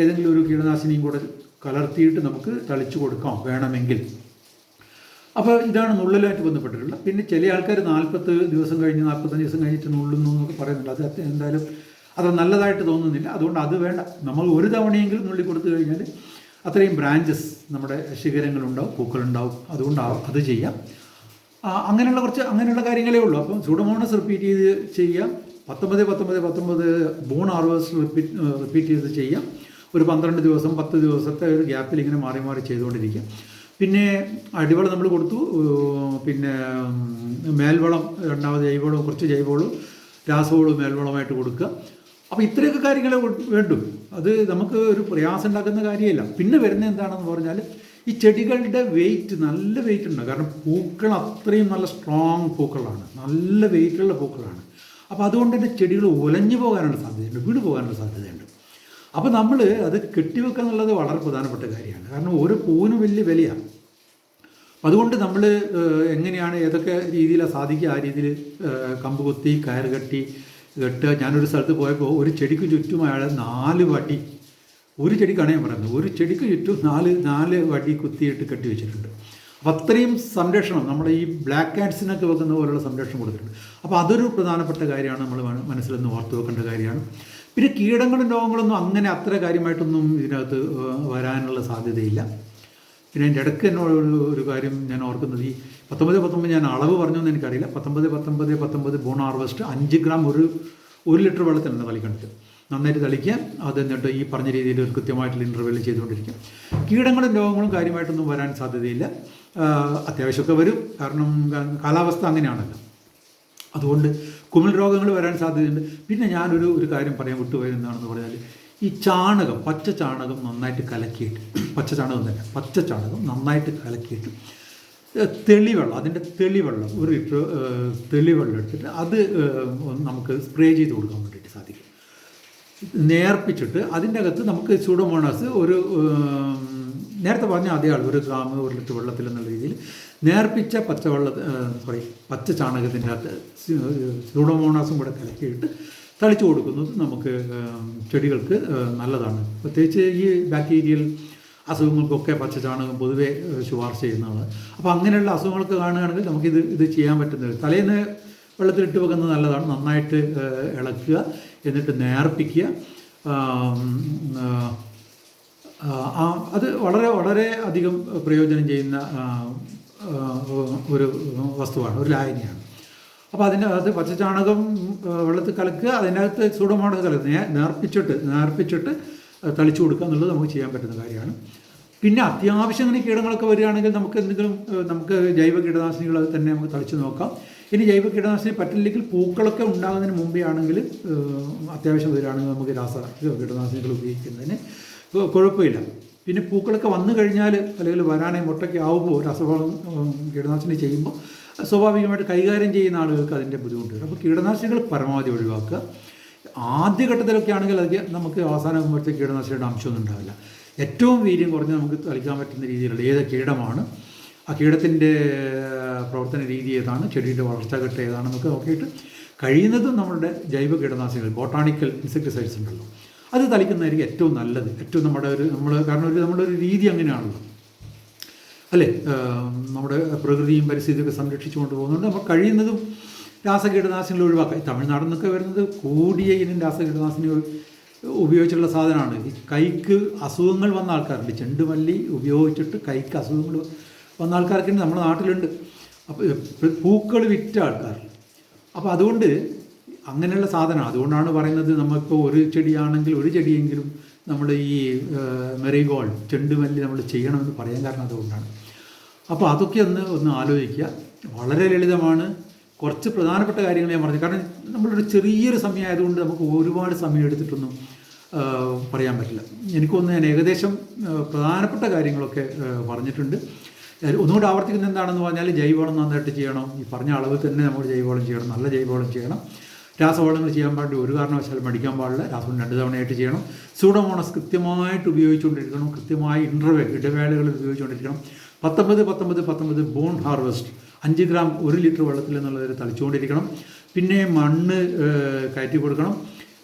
ഏതെങ്കിലും ഒരു കീടനാശിനിയും കൂടെ കലർത്തിയിട്ട് നമുക്ക് തളിച്ചു കൊടുക്കാം വേണമെങ്കിൽ. അപ്പോൾ ഇതാണ് നുള്ളലുമായിട്ട് ബന്ധപ്പെട്ടിട്ടുള്ളത്. പിന്നെ ചില ആൾക്കാർ 40 ദിവസം കഴിഞ്ഞ് 45 ദിവസം കഴിഞ്ഞിട്ട് നുള്ളുന്നു എന്നൊക്കെ പറയുന്നുണ്ട്. അത് എന്തായാലും അത്ര നല്ലതായിട്ട് തോന്നുന്നില്ല. അതുകൊണ്ട് അത് വേണ്ട. നമ്മൾ ഒരു തവണയെങ്കിലും നുള്ളി കൊടുത്തു കഴിഞ്ഞാൽ അത്രയും ബ്രാഞ്ചസ് നമ്മുടെ ശിഖരങ്ങളുണ്ടാവും, പൂക്കളുണ്ടാവും. അതുകൊണ്ട് അത് ചെയ്യാം. അങ്ങനെയുള്ള കാര്യങ്ങളേ ഉള്ളൂ. അപ്പം സ്യൂഡോമോണസ് റിപ്പീറ്റ് ചെയ്ത് ചെയ്യാം. 19-19-19 ബൂൺ ഹാർവെസ്റ്റ് റിപ്പീറ്റ് ചെയ്ത് ചെയ്യാം. ഒരു 12 ദിവസം 10 ദിവസത്തെ ഒരു ഗ്യാപ്പിൽ ഇങ്ങനെ മാറി മാറി ചെയ്തുകൊണ്ടിരിക്കാം. പിന്നെ അടിവളം നമ്മൾ കൊടുത്തു. പിന്നെ മേൽവളം, രണ്ടാമത് ജൈവവളം, കുറച്ച് ജൈവവളവും രാസവളവും മേൽവളമായിട്ട് കൊടുക്കുക. അപ്പോൾ ഇത്രയൊക്കെ കാര്യങ്ങളെ വേണ്ടു. അത് നമുക്ക് ഒരു പ്രയാസം ഉണ്ടാക്കുന്ന കാര്യമല്ല. പിന്നെ വരുന്നത് എന്താണെന്ന് പറഞ്ഞാൽ ഈ ചെടികളുടെ വെയിറ്റ്, നല്ല വെയിറ്റ് ഉണ്ട്. കാരണം പൂക്കൾ അത്രയും നല്ല സ്ട്രോങ് പൂക്കളാണ്, നല്ല വെയിറ്റുള്ള പൂക്കളാണ്. അപ്പോൾ അതുകൊണ്ട് തന്നെ ചെടികൾ ഉലഞ്ഞു പോകാനുള്ള സാധ്യതയുണ്ട്, വീണ് പോകാനുള്ള സാധ്യതയുണ്ട്. അപ്പോൾ നമ്മൾ അത് കെട്ടിവെക്കുക എന്നുള്ളത് വളരെ പ്രധാനപ്പെട്ട കാര്യമാണ്. കാരണം ഓരോ പൂവിനും വലിയ വിലയാണ്. അതുകൊണ്ട് നമ്മൾ എങ്ങനെയാണ്, ഏതൊക്കെ രീതിയിലാണ് സാധിക്കുക ആ രീതിയിൽ കമ്പ് കുത്തി കയർ കെട്ടുക. ഞാനൊരു സ്ഥലത്ത് പോയപ്പോൾ ഒരു ചെടിക്ക് ചുറ്റും അയാൾ 4 വടി, ഒരു ചെടിക്കാണ് ഞാൻ പറയുന്നത്, ഒരു ചെടിക്ക് ചുറ്റും 4 വടി കുത്തിയിട്ട് കെട്ടി വെച്ചിട്ടുണ്ട്. അപ്പോൾ അത്രയും സംരക്ഷണം നമ്മുടെ ഈ ബ്ലാക്ക് കാറ്റ്സിനൊക്കെ വെക്കുന്ന പോലുള്ള സംരക്ഷണം കൊടുത്തിട്ടുണ്ട്. അപ്പോൾ അതൊരു പ്രധാനപ്പെട്ട കാര്യമാണ്, നമ്മൾ മനസ്സിൽ നിന്ന് ഓർത്ത് വെക്കേണ്ട കാര്യമാണ്. പിന്നെ കീടങ്ങളും രോഗങ്ങളൊന്നും അങ്ങനെ അത്ര കാര്യമായിട്ടൊന്നും ഇതിനകത്ത് വരാനുള്ള സാധ്യതയില്ല. പിന്നെ എൻ്റെ ഇടയ്ക്ക് എന്നോട് ഒരു കാര്യം ഞാൻ ഓർക്കുന്നത്, ഈ 19 ഞാൻ അളവ് പറഞ്ഞൊന്നും എനിക്കറിയില്ല. 19 ബോൺ ഹാർവെസ്റ്റ് 5 ഗ്രാം ഒരു ലിറ്റർ വെള്ളത്തിലാണ് തളിക്കേണ്ടത്. നന്നായിട്ട് തളിക്കുക. അത് എന്നിട്ട് ഈ പറഞ്ഞ രീതിയിൽ ഒരു കൃത്യമായിട്ടുള്ള ഇൻ്റർവെൽ ചെയ്തുകൊണ്ടിരിക്കും. കീടങ്ങളും രോഗങ്ങളും കാര്യമായിട്ടൊന്നും വരാൻ സാധ്യതയില്ല. അത്യാവശ്യമൊക്കെ വരും, കാരണം കാലാവസ്ഥ അങ്ങനെയാണല്ലോ. അതുകൊണ്ട് കുമിൾ രോഗങ്ങൾ വരാൻ സാധ്യതയുണ്ട്. പിന്നെ ഞാനൊരു കാര്യം പറയാൻ വിട്ടുപോയെന്നാണെന്ന് പറഞ്ഞാൽ, ഈ ചാണകം, പച്ച ചാണകം നന്നായിട്ട് കലക്കിയിട്ട്, പച്ച ചാണകം നന്നായിട്ട് കലക്കിയിട്ട് തെളിവെള്ളം, അതിൻ്റെ തെളിവെള്ളം 1 ലിറ്റർ തെളിവെള്ളം എടുത്തിട്ട് അത് നമുക്ക് സ്പ്രേ ചെയ്ത് കൊടുക്കാൻ വേണ്ടിയിട്ട് സാധിക്കും. നേർപ്പിച്ചിട്ട് അതിൻ്റെ അകത്ത് നമുക്ക് സ്യൂഡോമോണാസ് നേരത്തെ പറഞ്ഞ അതേ ആൾ 1 ഗ്രാം 1 ലിറ്റർ വെള്ളത്തിൽ എന്നുള്ള രീതിയിൽ നേർപ്പിച്ച പച്ച ചാണകത്തിൻ്റെ അകത്ത് സ്യൂഡോമോണാസും കൂടെ കലക്കിയിട്ട് തളിച്ചു കൊടുക്കുന്നത് നമുക്ക് ചെടികൾക്ക് നല്ലതാണ്. പ്രത്യേകിച്ച് ഈ ബാക്ടീരിയൽ അസുഖങ്ങൾക്കൊക്കെ പച്ച ചാണകം പൊതുവേ ശുപാർശ ചെയ്യുന്നതാണ്. അപ്പോൾ അങ്ങനെയുള്ള അസുഖങ്ങളൊക്കെ കാണുകയാണെങ്കിൽ നമുക്കിത് ചെയ്യാൻ പറ്റുന്നത്. തലേന്ന് വെള്ളത്തിലിട്ട് വെക്കുന്നത് നല്ലതാണ്. നന്നായിട്ട് ഇളക്കുക, എന്നിട്ട് നേർപ്പിക്കുക. അത് വളരെ വളരെ അധികം പ്രയോജനം ചെയ്യുന്ന ഒരു വസ്തുവാണ്, ഒരു ലായനിയാണ്. അപ്പോൾ അതിൻ്റെ അകത്ത് പച്ചച്ചാണകം വെള്ളത്തിൽ കലക്കുക, അതിനകത്ത് സൂഡോമോണാസ് കലക്കുക, നേർപ്പിച്ചിട്ട് തളിച്ചു കൊടുക്കുക എന്നുള്ളത് നമുക്ക് ചെയ്യാൻ പറ്റുന്ന കാര്യമാണ്. പിന്നെ അത്യാവശ്യം ഇങ്ങനെ കീടങ്ങളൊക്കെ വരികയാണെങ്കിൽ നമുക്ക് ജൈവ കീടനാശിനികൾ തന്നെ നമുക്ക് തളിച്ച് നോക്കാം. ഇനി ജൈവ കീടനാശിനി പറ്റില്ലെങ്കിൽ പൂക്കളൊക്കെ ഉണ്ടാകുന്നതിന് മുമ്പേ ആണെങ്കിൽ അത്യാവശ്യം വരികയാണെങ്കിൽ നമുക്ക് കീടനാശിനികൾ ഉപയോഗിക്കുന്നതിന് കുഴപ്പമില്ല. പിന്നെ പൂക്കളൊക്കെ വന്നു കഴിഞ്ഞാൽ അല്ലെങ്കിൽ വരാനായി മുട്ടയ്ക്ക് ആവുമ്പോൾ രാസവളം കീടനാശിനി ചെയ്യുമ്പോൾ സ്വാഭാവികമായിട്ട് കൈകാര്യം ചെയ്യുന്ന ആളുകൾക്ക് അതിൻ്റെ ബുദ്ധിമുട്ട് വരും. അപ്പോൾ കീടനാശിനികൾ പരമാവധി ഒഴിവാക്കുക. ആദ്യഘട്ടത്തിലൊക്കെ ആണെങ്കിൽ അത് നമുക്ക് അവസാനമാകുമ്പോഴത്തേക്ക് കീടനാശിനിയുടെ അംശമൊന്നും ഉണ്ടാവില്ല. ഏറ്റവും വീര്യം കുറഞ്ഞ് നമുക്ക് തളിക്കാൻ പറ്റുന്ന രീതിയിലുള്ള ഏത് കീടമാണ്, ആ കീടത്തിൻ്റെ പ്രവർത്തന രീതി ഏതാണ്, ചെടിയുടെ വളർച്ചാഘട്ടം ഏതാണെന്നൊക്കെ നോക്കിയിട്ട് കഴിയുന്നതും നമ്മളുടെ ജൈവ കീടനാശിനികൾ, ബോട്ടാണിക്കൽ ഇൻസെക്ടിസൈഡ്സ് ഉണ്ടല്ലോ, അത് തളിക്കുന്നതായിരിക്കും ഏറ്റവും നല്ലത്. ഏറ്റവും കാരണം നമ്മുടെ ഒരു രീതി അങ്ങനെയാണല്ലോ അല്ലേ, നമ്മുടെ പ്രകൃതിയും പരിസ്ഥിതിയൊക്കെ സംരക്ഷിച്ചു കൊണ്ടുപോകുന്നുണ്ട്. അപ്പോൾ കഴിയുന്നതും രാസകീടനാശിനികൾ ഒഴിവാക്കുക. തമിഴ്നാട്ടിൽ നിന്നൊക്കെ വരുന്നത് കൂടിയ ഇനം രാസകീടനാശിനികൾ ഉപയോഗിച്ചുള്ള സാധനമാണ്. ഈ കൈക്ക് അസുഖങ്ങൾ വന്ന ആൾക്കാരുണ്ട്, ചെണ്ടുമല്ലി ഉപയോഗിച്ചിട്ട് കൈക്ക് അസുഖങ്ങൾ വന്ന ആൾക്കാരൊക്കെ നമ്മുടെ നാട്ടിലുണ്ട്. അപ്പോൾ പൂക്കൾ വിറ്റ ആൾക്കാർ. അപ്പോൾ അതുകൊണ്ട് അങ്ങനെയുള്ള സാധനമാണ്. അതുകൊണ്ടാണ് പറയുന്നത്, നമ്മളിപ്പോൾ ഒരു ചെടിയാണെങ്കിൽ ഒരു ചെടിയെങ്കിലും നമ്മൾ ഈ മെറിഗോൾഡ് ചെണ്ടുമല്ലി നമ്മൾ ചെയ്യണമെന്ന് പറയാൻ കാരണം അതുകൊണ്ടാണ്. അപ്പോൾ അതൊക്കെ ഒന്ന് ആലോചിക്കുക. വളരെ ലളിതമാണ്. കുറച്ച് പ്രധാനപ്പെട്ട കാര്യങ്ങൾ ഞാൻ പറഞ്ഞു. കാരണം നമ്മളൊരു ചെറിയൊരു സമയമായതുകൊണ്ട് നമുക്ക് ഒരുപാട് സമയം എടുത്തിട്ടൊന്നും പറയാൻ പറ്റില്ല. എനിക്കൊന്ന് ഞാൻ ഏകദേശം പ്രധാനപ്പെട്ട കാര്യങ്ങളൊക്കെ പറഞ്ഞിട്ടുണ്ട്. ഒന്നുകൂടി ആവർത്തിക്കുന്നത് എന്താണെന്ന് പറഞ്ഞാൽ, ജൈവവളം നന്നായിട്ട് ചെയ്യണം. ഈ പറഞ്ഞ അളവിൽ തന്നെ നമ്മൾ ജൈവവളം ചെയ്യണം, നല്ല ജൈവവളം ചെയ്യണം. രാസവളങ്ങൾ ചെയ്യാൻ പാടില്ല, ഒരു കാരണവശാലും മടിക്കാൻ പാടില്ല. രാസവളം 2 തവണയായിട്ട് ചെയ്യണം. സൂഡോമോണസ് കൃത്യമായിട്ട് ഉപയോഗിച്ചുകൊണ്ടിരിക്കണം, കൃത്യമായി ഇടവേളകളിൽ ഉപയോഗിച്ചുകൊണ്ടിരിക്കണം. 19 ബോൺ ഹാർവെസ്റ്റ് 5 ഗ്രാം 1 ലിറ്റർ വെള്ളത്തിൽ എന്നുള്ളതിൽ തളിച്ചുകൊണ്ടിരിക്കണം. പിന്നെ മണ്ണ് കയറ്റി കൊടുക്കണം.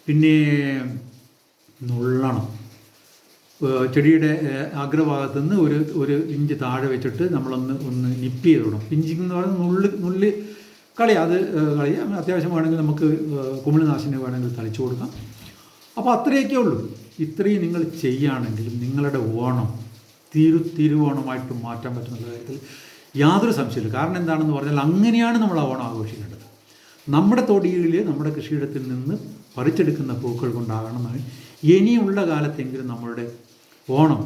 പിന്നെ നുള്ളണം. ചെടിയുടെ അഗ്രഭാഗത്തു നിന്ന് ഒരു ഇഞ്ച് താഴെ വെച്ചിട്ട് നമ്മളൊന്ന് നിപ്പ് ചെയ്ത് വിടണം. പിഞ്ചിങ് എന്ന് പറയുന്നത് നുള്ളി കളയാം. അത്യാവശ്യം വേണമെങ്കിൽ നമുക്ക് കുമിൾനാശിനി വേണമെങ്കിൽ തളിച്ചു കൊടുക്കാം. അപ്പോൾ അത്രയൊക്കെ ഉള്ളൂ. ഇത്രയും നിങ്ങൾ ചെയ്യുകയാണെങ്കിലും നിങ്ങളുടെ ഓണം തിരുവോണമായിട്ട് മാറ്റാൻ പറ്റുന്ന കാര്യത്തിൽ യാതൊരു സംശയമില്ല. കാരണം എന്താണെന്ന് പറഞ്ഞാൽ, അങ്ങനെയാണ് നമ്മൾ ആ ഓണം ആഘോഷിക്കേണ്ടത്. നമ്മുടെ തൊടിയിൽ നമ്മുടെ കൃഷിയിടത്തിൽ നിന്ന് പറിച്ചെടുക്കുന്ന പൂക്കൾ കൊണ്ടാകണമെന്നാണ് ഇനിയുള്ള കാലത്തെങ്കിലും നമ്മളുടെ ഓണം.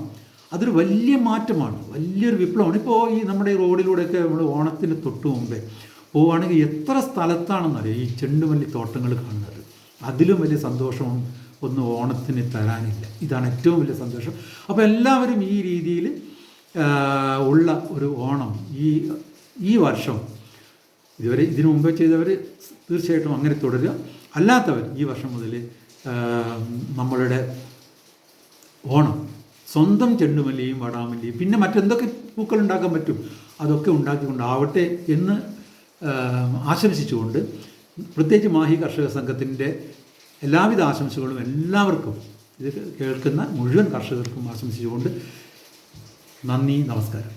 അതൊരു വലിയ മാറ്റമാണ്, വലിയൊരു വിപ്ലവമാണ്. ഇപ്പോൾ ഈ നമ്മുടെ ഈ റോഡിലൂടെയൊക്കെ നമ്മൾ ഓണത്തിന് തൊട്ട് മുമ്പേ പോവുകയാണെങ്കിൽ എത്ര സ്ഥലത്താണെന്നറിയാം ഈ ചെണ്ടുമല്ലി തോട്ടങ്ങൾ കാണുന്നത്. അതിലും വലിയ സന്തോഷവും ഒന്നും ഓണത്തിന് തരാനില്ല. ഇതാണ് ഏറ്റവും വലിയ സന്തോഷം. അപ്പോൾ എല്ലാവരും ഈ രീതിയിൽ ഉള്ള ഒരു ഓണം ഈ വർഷം ഇതിനു മുമ്പേ ചെയ്തവർ തീർച്ചയായിട്ടും അങ്ങനെ തുടരുക. അല്ലാത്തവർ ഈ വർഷം മുതൽ നമ്മളുടെ ഓണം സ്വന്തം ചെണ്ടുമല്ലിയും വടാമല്ലിയും പിന്നെ മറ്റെന്തൊക്കെ പൂക്കൾ ഉണ്ടാക്കാൻ പറ്റും അതൊക്കെ ഉണ്ടാക്കിക്കൊണ്ടാവട്ടെ എന്ന് ആശംസിച്ചുകൊണ്ട്, പ്രത്യേകിച്ച് മാഹി കർഷക സംഘത്തിൻ്റെ എല്ലാവിധ ആശംസകളും എല്ലാവർക്കും, ഇത് കേൾക്കുന്ന മുഴുവൻ കർഷകർക്കും ആശംസിച്ചുകൊണ്ട് നന്ദി, നമസ്കാരം.